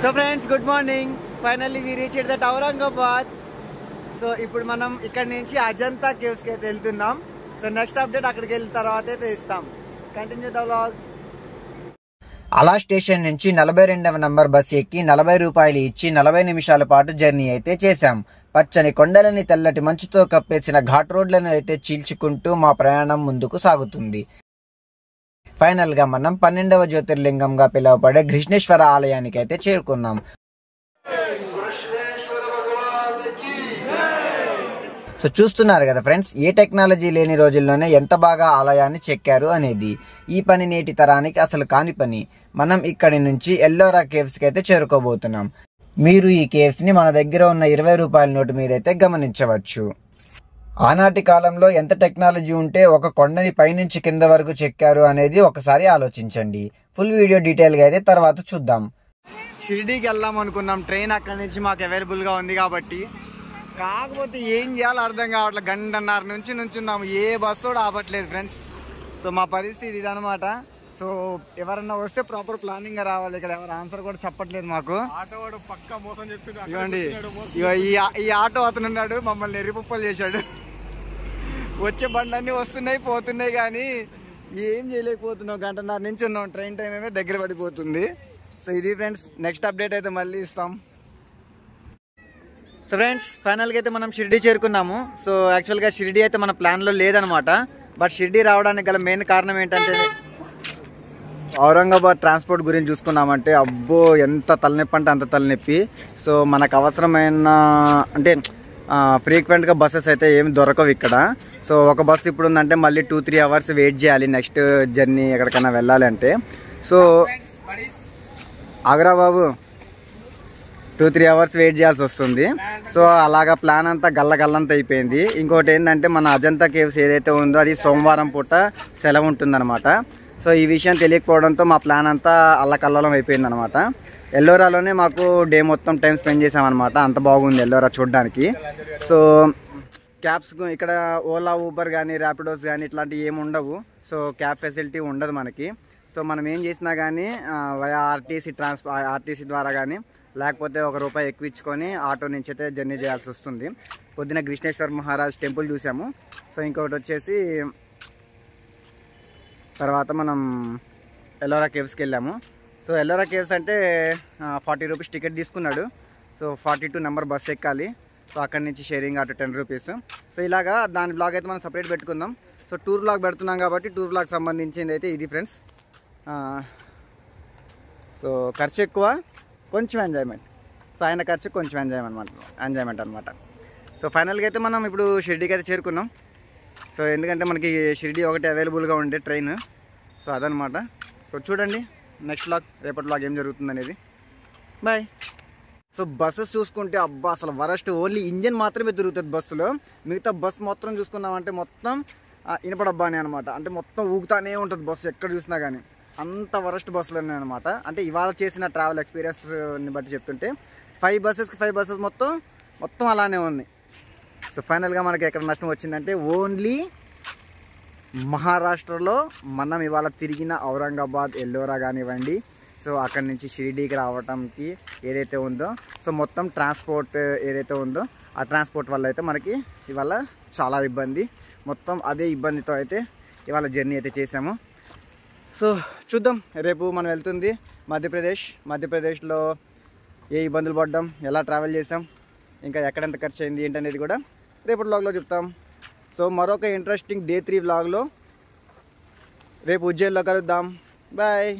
So friends good morning. Finally we reached that Aurangabad. So ఇప్పుడు మనం ఇక్కడ నుంచి అజంతా కేవ్స్ కి అయితే వెళ్తున్నాం. సో నెక్స్ట్ అప్డేట్ అక్కడికి వెళ్ళిన తర్వాత అయితే ఇస్తాం. Continue the vlog. అలా స్టేషన్ నుంచి 42వ నంబర్ బస్ ఎక్కి 40 రూపాయలు ఇచ్చి 40 నిమిషాల పాటు జర్నీ అయితే చేశాం. పచ్చని కొండలని తెల్లటి మంచుతో కప్పేసిన ఘాట్ రోడ్లను అయితే చీల్చుకుంటూ మా ప్రయాణం ముందుకు సాగుతుంది. ఫైనల్ గా మనం 12వ జ్యోతిర్లింగంగా పిలువబడే కృష్ణేశ్వర ఆలయానికి అయితే చేరుకున్నాం. సో చూస్తున్నారు కదా ఫ్రెండ్స్, ఏ టెక్నాలజీ లేని రోజుల్లోనే ఎంత బాగా ఆలయాన్ని చెక్కారు అనేది. ఈ పని నేటి తరానికి అసలు కాని పని. మనం ఇక్కడి నుంచి ఎల్లోరా కేవ్స్ కి అయితే చేరుకోబోతున్నాం. మీరు ఈ కేవ్స్ ని మన దగ్గర ఉన్న 20 రూపాయల నోటు మీద అయితే గమనించవచ్చు. ఆనాటి కాలంలో ఎంత టెక్నాలజీ ఉంటే ఒక కొండని పైనుంచి కింద వరకు చెక్కారు అనేది ఒకసారి ఆలోచించండి. ఫుల్ వీడియో డీటెయిల్ గా అయితే తర్వాత చూద్దాం. షిరిడీకి వెళ్దాం అనుకున్నాం. ట్రైన్ అక్కడి నుంచి మాకు అవైలబుల్ గా ఉంది కాబట్టి. కాకపోతే ఏం చేయాలో అర్థం కావట్లేదు. గంటన్నర నుంచి నుంచున్నాము, ఏ బస్సు కూడా ఆపట్లేదు ఫ్రెండ్స్. సో మా పరిస్థితి ఇదనమాట. సో ఎవరన్నా వస్తే ప్రాపర్ ప్లానింగ్ గా రావాలి. ఇక్కడ ఎవరు ఆన్సర్ కూడా చెప్పట్లేదు మాకు. ఇవ్వండి, ఈ ఆటో అతను ఉన్నాడు, మమ్మల్ని ఎర్రిపుప్పలు చేశాడు. వచ్చే బండ్లన్నీ వస్తున్నాయి పోతున్నాయి కానీ ఏం చేయలేకపోతున్నాం. గంటన్నర నుంచి ఉన్నాం. ట్రైన్ టైం ఏమో దగ్గర పడిపోతుంది. సో ఇది ఫ్రెండ్స్, నెక్స్ట్ అప్డేట్ అయితే మళ్ళీ ఇస్తాం. సో ఫ్రెండ్స్ ఫైనల్గా అయితే మనం షిరిడీ చేరుకున్నాము. సో యాక్చువల్గా షిరిడీ అయితే మన ప్లాన్లో లేదనమాట. బట్ షిరిడీ రావడానికి గల మెయిన్ కారణం ఏంటంటే ఔరంగాబాద్ ట్రాన్స్పోర్ట్ గురించి చూసుకున్నామంటే అబ్బో ఎంత తలనొప్పి అంటే అంత తలనొప్పి. సో మనకు అవసరమైన అంటే ఫ్రీక్వెంట్గా బస్సెస్ అయితే ఏమి దొరకవు ఇక్కడ. సో ఒక బస్సు ఇప్పుడు ఉందంటే మళ్ళీ 2-3 అవర్స్ వెయిట్ చేయాలి నెక్స్ట్ జర్నీ ఎక్కడికైనా వెళ్ళాలంటే. సో ఆగ్రా బాబు 2-3 అవర్స్ వెయిట్ చేయాల్సి వస్తుంది. సో అలాగా ప్లాన్ అంతా గల్లంత అయిపోయింది. ఇంకోటి ఏంటంటే మన అజంతా కేవ్స్ ఏదైతే ఉందో అది సోమవారం పూట సెలవు ఉంటుందన్నమాట. సో ఈ విషయం తెలియకపోవడంతో మా ప్లాన్ అంతా అల్లకల్లోలం అయిపోయింది అనమాట. ఎల్లోరాలోనే మాకు డే మొత్తం టైం స్పెండ్ చేసామన్నమాట. అంత బాగుంది ఎల్లోరా చూడడానికి. సో క్యాబ్స్ ఇక్కడ ఓలా ఊబర్ కానీ ర్యాపిడోస్ కానీ ఇట్లాంటివి ఏమి ఉండవు. సో క్యాబ్ ఫెసిలిటీ ఉండదు మనకి. సో మనం ఏం చేసినా కానీ ఆర్టీసీ ద్వారా కానీ లేకపోతే ₹1 ఎక్కువ ఇచ్చుకొని ఆటో నుంచి అయితే జర్నీ చేయాల్సి వస్తుంది. పొద్దున కృష్ణేశ్వర మహారాజ్ టెంపుల్ చూసాము. సో ఇంకొకటి వచ్చేసి తర్వాత మనం ఎల్లోరా కేవ్స్కి వెళ్ళాము. సో ఎల్లోరా కేవ్స్ అంటే 40 రూపీస్ టికెట్ తీసుకున్నాడు. సో 42 నెంబర్ బస్ ఎక్కాలి. సో అక్కడి నుంచి షేరింగ్ ఆటో 10 రూపీస్. సో ఇలాగా దాని బ్లాగ్ అయితే మనం సపరేట్ పెట్టుకుందాం. సో టూర్ బ్లాగ్ పెడుతున్నాం కాబట్టి టూర్ బ్లాగ్ సంబంధించింది అయితే ఇది ఫ్రెండ్స్. సో ఖర్చు ఎక్కువ, కొంచెం ఎంజాయ్మెంట్. సో ఆయన ఖర్చు కొంచెం ఎంజాయ్మెంట్ అనమాట. సో ఫైనల్గా అయితే మనం ఇప్పుడు షిరిడీకి అయితే చేరుకున్నాం. సో ఎందుకంటే మనకి షిరిడీ ఒకటి అవైలబుల్గా ఉండే ట్రైన్. సో అదనమాట. సో చూడండి నెక్స్ట్ బ్లాగ్, రేపటి బ్లాగ్ ఏం జరుగుతుంది అనేది. బాయ్. సో బస్సెస్ చూసుకుంటే అబ్బా అసలు వరస్ట్. ఓన్లీ ఇంజన్ మాత్రమే తిరుగుతుంది బస్సులో. మిగతా బస్ మొత్తం చూసుకున్నామంటే మొత్తం ఇనపడబ్బానే అనమాట. అంటే మొత్తం ఊగుతానే ఉంటుంది బస్సు ఎక్కడ చూసినా కానీ. అంత వరస్ట్ బస్సులు ఉన్నాయి అనమాట. అంటే ఇవాళ చేసిన ట్రావెల్ ఎక్స్పీరియన్స్ని బట్టి చెప్తుంటే 5 బస్సెస్ మొత్తం అలానే ఉన్నాయి. సో ఫైనల్గా మనకి ఎక్కడ నష్టం వచ్చిందంటే ఓన్లీ మహారాష్ట్రలో మనం ఇవాళ తిరిగిన ఔరంగాబాద్ ఎల్లోరా కానివ్వండి. సో అక్కడి నుంచి షిరిడీకి రావడానికి ఏదైతే ఉందో సో మొత్తం ట్రాన్స్పోర్ట్ ఏదైతే ఉందో ఆ ట్రాన్స్పోర్ట్ వల్ల అయితే మనకి ఇవాళ చాలా ఇబ్బంది. మొత్తం అదే ఇబ్బందితో అయితే ఇవాళ జర్నీ అయితే చేసాము. సో చూద్దాం రేపు మనం వెళ్తుంది మధ్యప్రదేశ్లో ఏ ఇబ్బందులు పడ్డాం, ఎలా ట్రావెల్ చేసాం, ఇంకా ఎక్కడెంత ఖర్చు అయింది ఏంటనేది కూడా రేపటి వ్లాగ్లో చెప్తాం. సో మరొక ఇంట్రెస్టింగ్ Day 3 వ్లాగ్లో రేపు ఉజ్జయిన్లో కలుద్దాం. బాయ్.